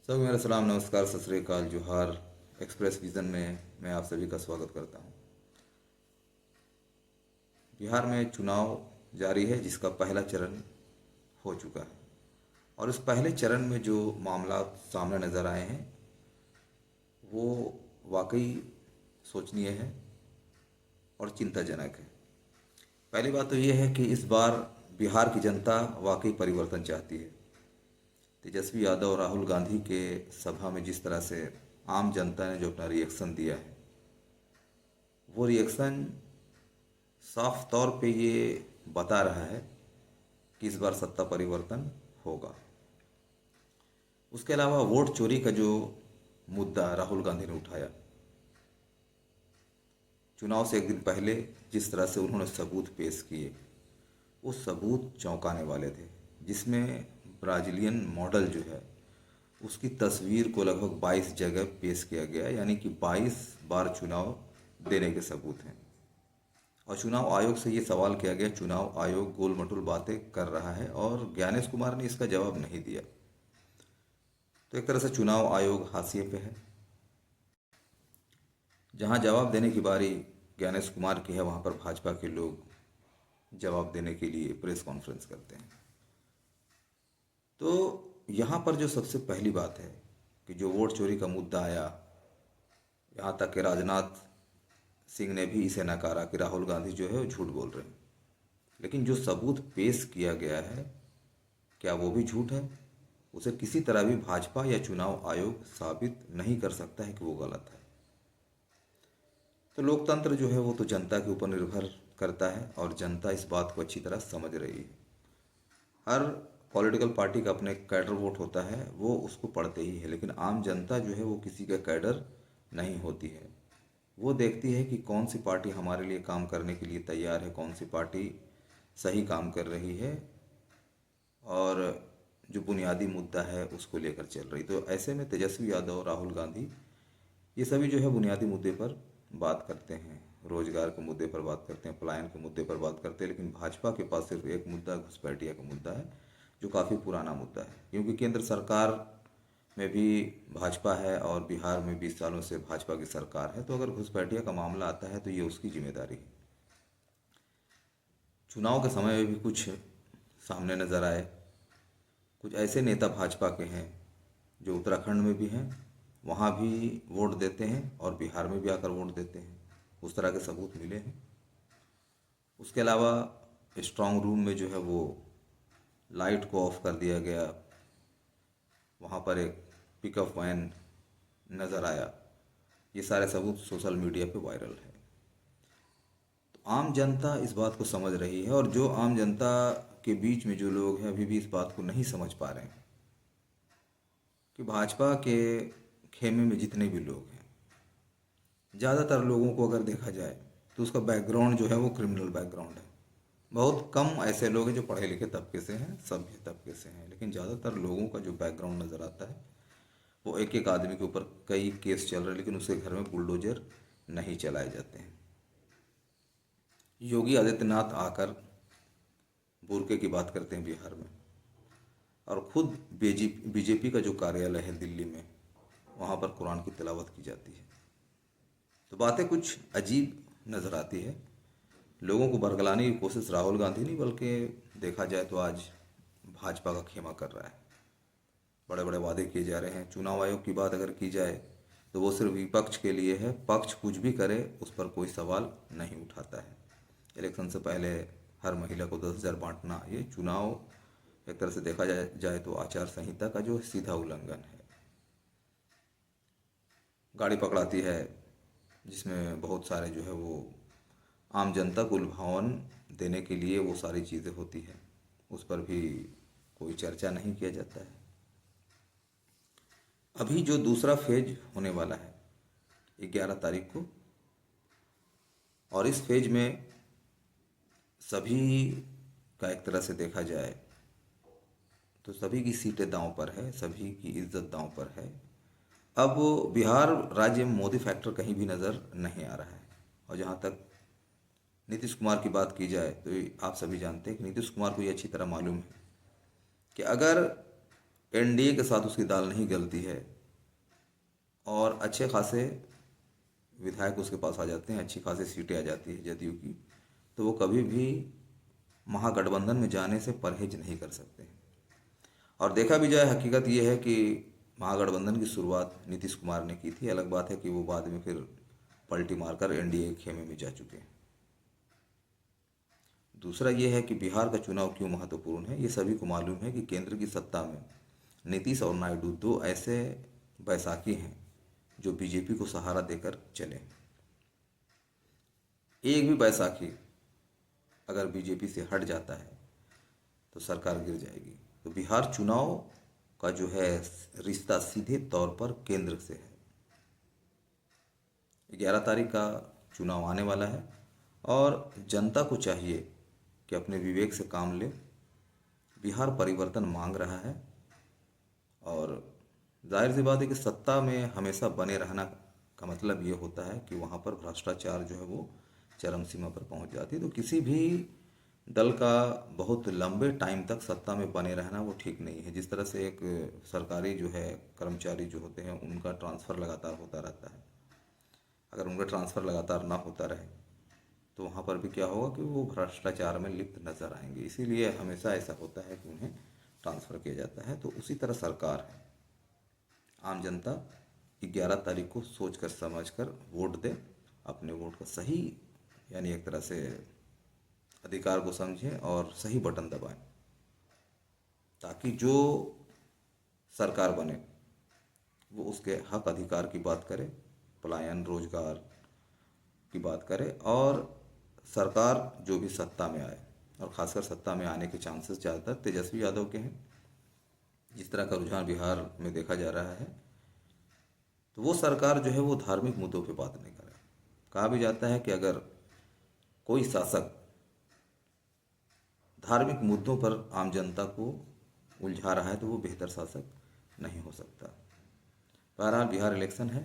सब मेरा सलाम नमस्कार सत श्री अकाल जोहार। एक्सप्रेस विज़न में मैं आप सभी का स्वागत करता हूं। बिहार में चुनाव जारी है जिसका पहला चरण हो चुका है और इस पहले चरण में जो मामला सामने नज़र आए हैं वो वाकई सोचनीय है और चिंताजनक है। पहली बात तो ये है कि इस बार बिहार की जनता वाकई परिवर्तन चाहती है। तेजस्वी यादव और राहुल गांधी के सभा में जिस तरह से आम जनता ने जो अपना रिएक्शन दिया है वो रिएक्शन साफ तौर पे ये बता रहा है कि इस बार सत्ता परिवर्तन होगा। उसके अलावा वोट चोरी का जो मुद्दा राहुल गांधी ने उठाया, चुनाव से एक दिन पहले जिस तरह से उन्होंने सबूत पेश किए वो सबूत चौंकाने वाले थे, जिसमें ब्राजीलियन मॉडल जो है उसकी तस्वीर को लगभग 22 जगह पेश किया गया, यानी कि 22 बार चुनाव देने के सबूत हैं। और चुनाव आयोग से ये सवाल किया गया, चुनाव आयोग गोल मटोल बातें कर रहा है और ज्ञानेश कुमार ने इसका जवाब नहीं दिया। तो एक तरह से चुनाव आयोग हाशिए पे है। जहां जवाब देने की बारी ज्ञानेश कुमार की है वहां पर भाजपा के लोग जवाब देने के लिए प्रेस कॉन्फ्रेंस करते हैं। तो यहाँ पर जो सबसे पहली बात है कि जो वोट चोरी का मुद्दा आया, यहाँ तक कि राजनाथ सिंह ने भी इसे नकारा कि राहुल गांधी जो है वो झूठ बोल रहे हैं। लेकिन जो सबूत पेश किया गया है क्या वो भी झूठ है? उसे किसी तरह भी भाजपा या चुनाव आयोग साबित नहीं कर सकता है कि वो गलत है। तो लोकतंत्र जो है वो तो जनता के ऊपर निर्भर करता है और जनता इस बात को अच्छी तरह समझ रही है। हर पॉलिटिकल पार्टी का अपने कैडर वोट होता है, वो उसको पढ़ते ही है, लेकिन आम जनता जो है वो किसी का कैडर नहीं होती है। वो देखती है कि कौन सी पार्टी हमारे लिए काम करने के लिए तैयार है, कौन सी पार्टी सही काम कर रही है और जो बुनियादी मुद्दा है उसको लेकर चल रही। तो ऐसे में तेजस्वी यादव, राहुल गांधी, ये सभी जो है बुनियादी मुद्दे पर बात करते हैं, रोजगार के मुद्दे पर बात करते हैं, पलायन के मुद्दे पर बात करते हैं। लेकिन भाजपा के पास सिर्फ एक मुद्दा घुसपैठिया का मुद्दा है जो काफ़ी पुराना मुद्दा है, क्योंकि केंद्र सरकार में भी भाजपा है और बिहार में 20 सालों से भाजपा की सरकार है। तो अगर घुसपैठिया का मामला आता है तो ये उसकी जिम्मेदारी है। चुनाव के समय में भी कुछ सामने नजर आए, कुछ ऐसे नेता भाजपा के हैं जो उत्तराखंड में भी हैं, वहाँ भी वोट देते हैं और बिहार में भी आकर वोट देते हैं। उस तरह के सबूत मिले हैं। उसके अलावा स्ट्रांग रूम में जो है वो लाइट को ऑफ कर दिया गया, वहाँ पर एक पिकअप वैन नज़र आया। ये सारे सबूत सोशल मीडिया पे वायरल है। तो आम जनता इस बात को समझ रही है और जो आम जनता के बीच में जो लोग हैं अभी भी इस बात को नहीं समझ पा रहे हैं कि भाजपा के खेमे में जितने भी लोग हैं, ज़्यादातर लोगों को अगर देखा जाए तो उसका बैकग्राउंड जो है वो क्रिमिनल बैकग्राउंड है। बहुत कम ऐसे लोग हैं जो पढ़े लिखे तबके से हैं, सभ्य तबके से हैं, लेकिन ज़्यादातर लोगों का जो बैकग्राउंड नज़र आता है वो एक एक आदमी के ऊपर कई केस चल रहे हैं, लेकिन उसके घर में बुलडोजर नहीं चलाए जाते हैं। योगी आदित्यनाथ आकर बुरके की बात करते हैं बिहार में, और खुद बीजेपी का जो कार्यालय है दिल्ली में, वहाँ पर कुरान की तिलावत की जाती है। तो बातें कुछ अजीब नज़र आती है। लोगों को बरगलाने की कोशिश राहुल गांधी नहीं बल्कि देखा जाए तो आज भाजपा का खेमा कर रहा है। बड़े बड़े वादे किए जा रहे हैं। चुनाव आयोग की बात अगर की जाए तो वो सिर्फ विपक्ष के लिए है, पक्ष कुछ भी करे उस पर कोई सवाल नहीं उठाता है। इलेक्शन से पहले हर महिला को 10,000 बांटना, ये चुनाव एक तरह से देखा जाए तो आचार संहिता का जो सीधा उल्लंघन है। गाड़ी पकड़ाती है जिसमें बहुत सारे जो है वो आम जनता को लुभावन देने के लिए वो सारी चीज़ें होती हैं, उस पर भी कोई चर्चा नहीं किया जाता है। अभी जो दूसरा फेज होने वाला है 11 तारीख को, और इस फेज में सभी का एक तरह से देखा जाए तो सभी की सीटें दांव पर है, सभी की इज्जत दांव पर है। अब बिहार राज्य में मोदी फैक्टर कहीं भी नज़र नहीं आ रहा है। और जहाँ तक नीतीश कुमार की बात की जाए तो आप सभी जानते हैं कि नीतीश कुमार को ये अच्छी तरह मालूम है कि अगर एनडीए के साथ उसकी दाल नहीं गलती है और अच्छे खासे विधायक उसके पास आ जाते हैं, अच्छी खासी सीटें आ जाती है जदयू की, तो वो कभी भी महागठबंधन में जाने से परहेज नहीं कर सकते हैं। और देखा भी जाए, हकीकत ये है कि महागठबंधन की शुरुआत नीतीश कुमार ने की थी। अलग बात है कि वो बाद में फिर पलटी मारकर एनडीए के खेमे में जा चुके हैं। दूसरा ये है कि बिहार का चुनाव क्यों महत्वपूर्ण है। ये सभी को मालूम है कि केंद्र की सत्ता में नीतीश और नायडू दो ऐसे बैसाखी हैं जो बीजेपी को सहारा देकर चले। एक भी बैसाखी अगर बीजेपी से हट जाता है तो सरकार गिर जाएगी। तो बिहार चुनाव का जो है रिश्ता सीधे तौर पर केंद्र से है। 11 तारीख का चुनाव आने वाला है और जनता को चाहिए कि अपने विवेक से काम ले। बिहार परिवर्तन मांग रहा है और जाहिर सी बात है कि सत्ता में हमेशा बने रहना का मतलब ये होता है कि वहाँ पर भ्रष्टाचार जो है वो चरम सीमा पर पहुँच जाती है। तो किसी भी दल का बहुत लंबे टाइम तक सत्ता में बने रहना वो ठीक नहीं है। जिस तरह से एक सरकारी जो है कर्मचारी जो होते हैं उनका ट्रांसफ़र लगातार होता रहता है, अगर उनका ट्रांसफ़र लगातार ना होता रहे तो वहाँ पर भी क्या होगा कि वो भ्रष्टाचार में लिप्त नज़र आएंगे। इसीलिए हमेशा ऐसा होता है कि उन्हें ट्रांसफ़र किया जाता है। तो उसी तरह सरकार है, आम जनता 11 तारीख को सोच कर समझ कर वोट दे, अपने वोट का सही यानी एक तरह से अधिकार को समझें और सही बटन दबाएं, ताकि जो सरकार बने वो उसके हक अधिकार की बात करे, पलायन रोजगार की बात करे और सरकार जो भी सत्ता में आए, और ख़ासकर सत्ता में आने के चांसेस ज़्यादातर तेजस्वी यादव के हैं। जिस तरह का रुझान बिहार में देखा जा रहा है, तो वो सरकार जो है वो धार्मिक मुद्दों पे बात नहीं करे। कहा भी जाता है कि अगर कोई शासक धार्मिक मुद्दों पर आम जनता को उलझा रहा है तो वो बेहतर शासक नहीं हो सकता। बहरहाल बिहार इलेक्शन है,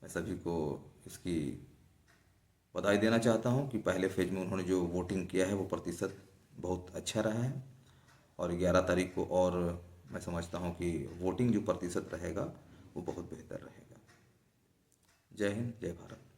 मैं सभी को इसकी बधाई देना चाहता हूं कि पहले फेज में उन्होंने जो वोटिंग किया है वो प्रतिशत बहुत अच्छा रहा है और 11 तारीख को और मैं समझता हूं कि वोटिंग जो प्रतिशत रहेगा वो बहुत बेहतर रहेगा। जय हिंद, जय भारत।